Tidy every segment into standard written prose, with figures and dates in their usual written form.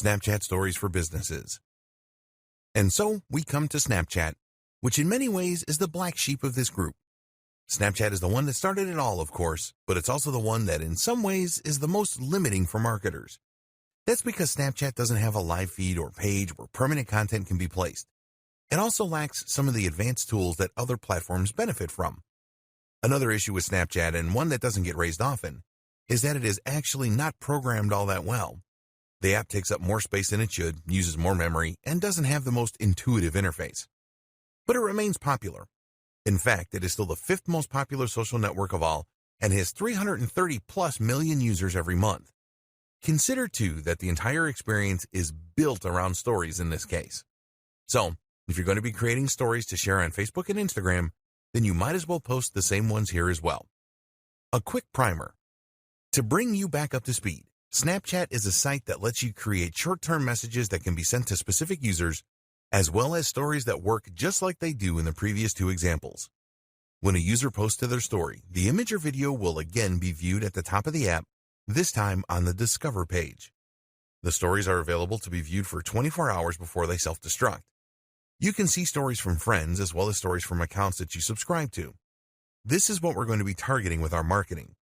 Snapchat stories for businesses. And so we come to Snapchat, which in many ways is the black sheep of this group. Snapchat is the one that started it all, of course, but it's also the one that in some ways is the most limiting for marketers. That's because Snapchat doesn't have a live feed or page where permanent content can be placed. It also lacks some of the advanced tools that other platforms benefit from. Another issue with Snapchat, and one that doesn't get raised often, is that it is actually not programmed all that well. The app takes up more space than it should, uses more memory, and doesn't have the most intuitive interface. But it remains popular. In fact, it is still the 5th most popular social network of all and has 330 plus million users every month. Consider, too, that the entire experience is built around stories in this case. So, if you're going to be creating stories to share on Facebook and Instagram, then you might as well post the same ones here as well. A quick primer. To bring you back up to speed, Snapchat is a site that lets you create short-term messages that can be sent to specific users, as well as stories that work just like they do in the previous 2 examples. When a user posts to their story, the image or video will again be viewed at the top of the app, this time on the Discover page. The stories are available to be viewed for 24 hours before they self-destruct. You can see stories from friends as well as stories from accounts that you subscribe to. This is what we're going to be targeting with our marketing.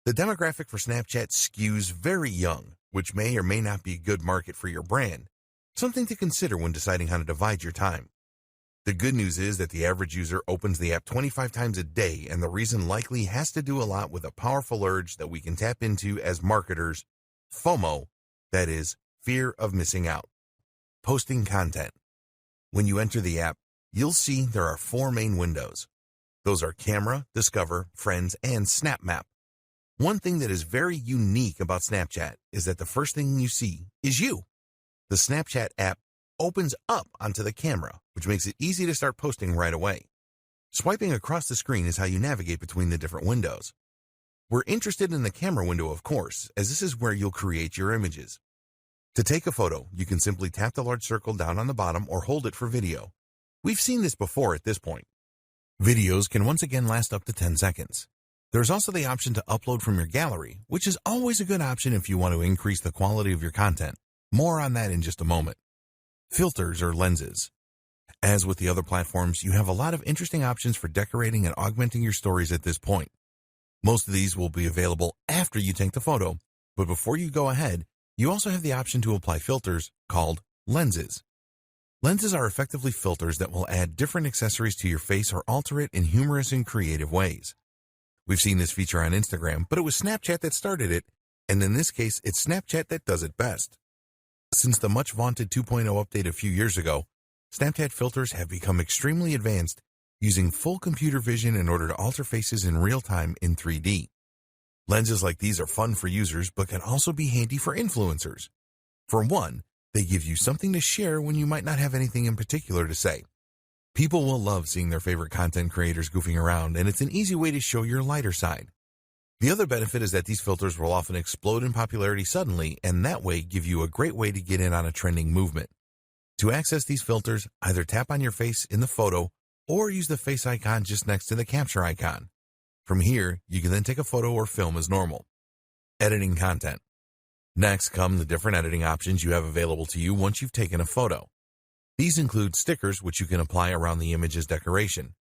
The demographic for Snapchat skews very young, which may or may not be a good market for your brand, something to consider when deciding how to divide your time. The good news is that the average user opens the app 25 times a day, and the reason likely has to do a lot with a powerful urge that we can tap into as marketers, FOMO, that is, fear of missing out. Posting content. When you enter the app, you'll see there are 4 main windows. Those are Camera, Discover, Friends, and Snap Map. One thing that is very unique about Snapchat is that the first thing you see is you. The Snapchat app opens up onto the camera, which makes it easy to start posting right away. Swiping across the screen is how you navigate between the different windows. We're interested in the camera window, of course, as this is where you'll create your images. To take a photo, you can simply tap the large circle down on the bottom or hold it for video. We've seen this before at this point. Videos can once again last up to 10 seconds. There's also the option to upload from your gallery, which is always a good option if you want to increase the quality of your content. More on that in just a moment. Filters or lenses. As with the other platforms, you have a lot of interesting options for decorating and augmenting your stories at this point. Most of these will be available after you take the photo, but before you go ahead, you also have the option to apply filters called lenses. Lenses are effectively filters that will add different accessories to your face or alter it in humorous and creative ways. We've seen this feature on Instagram, but it was Snapchat that started it, and in this case, it's Snapchat that does it best. Since the much vaunted 2.0 update a few years ago, Snapchat filters have become extremely advanced, using full computer vision in order to alter faces in real time in 3D. Lenses like these are fun for users, but can also be handy for influencers. For one, they give you something to share when you might not have anything in particular to say. People will love seeing their favorite content creators goofing around, and it's an easy way to show your lighter side. The other benefit is that these filters will often explode in popularity suddenly, and that way give you a great way to get in on a trending movement. To access these filters, either tap on your face in the photo or use the face icon just next to the capture icon. From here, you can then take a photo or film as normal. Editing content. Next come the different editing options you have available to you once you've taken a photo. These include stickers, which you can apply around the image's decoration.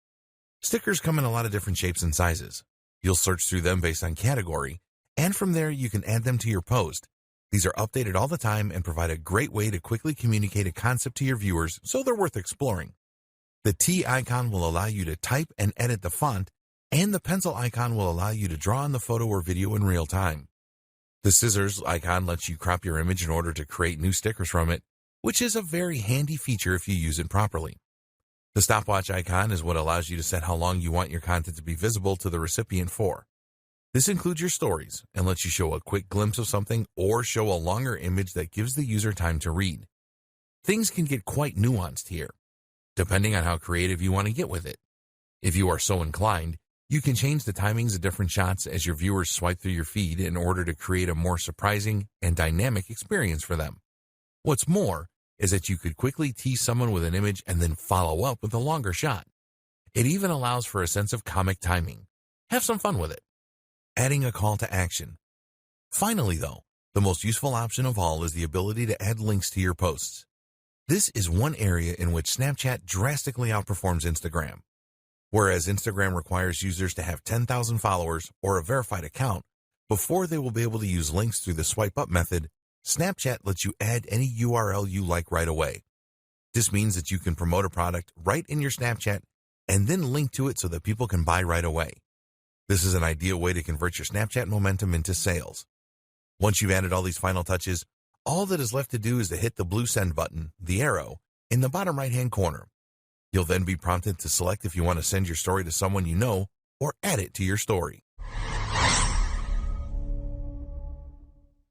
Stickers come in a lot of different shapes and sizes. You'll search through them based on category, and from there you can add them to your post. These are updated all the time and provide a great way to quickly communicate a concept to your viewers, so they're worth exploring. The T icon will allow you to type and edit the font, and the pencil icon will allow you to draw on the photo or video in real time. The scissors icon lets you crop your image in order to create new stickers from it, which is a very handy feature if you use it properly. The stopwatch icon is what allows you to set how long you want your content to be visible to the recipient for. This includes your stories and lets you show a quick glimpse of something or show a longer image that gives the user time to read. Things can get quite nuanced here, depending on how creative you want to get with it. If you are so inclined, you can change the timings of different shots as your viewers swipe through your feed in order to create a more surprising and dynamic experience for them. What's more is that you could quickly tease someone with an image and then follow up with a longer shot. It even allows for a sense of comic timing. Have some fun with it. Adding a call to action. Finally, though, The most useful option of all is the ability to add links to your posts. This is one area in which Snapchat drastically outperforms Instagram. Whereas Instagram requires users to have 10,000 followers or a verified account before they will be able to use links through the swipe up method, Snapchat lets you add any URL you like right away. This means that you can promote a product right in your Snapchat and then link to it so that people can buy right away. This is an ideal way to convert your Snapchat momentum into sales. Once you've added all these final touches, all that is left to do is to hit the blue send button, the arrow, in the bottom right-hand corner. You'll then be prompted to select if you want to send your story to someone you know or add it to your story.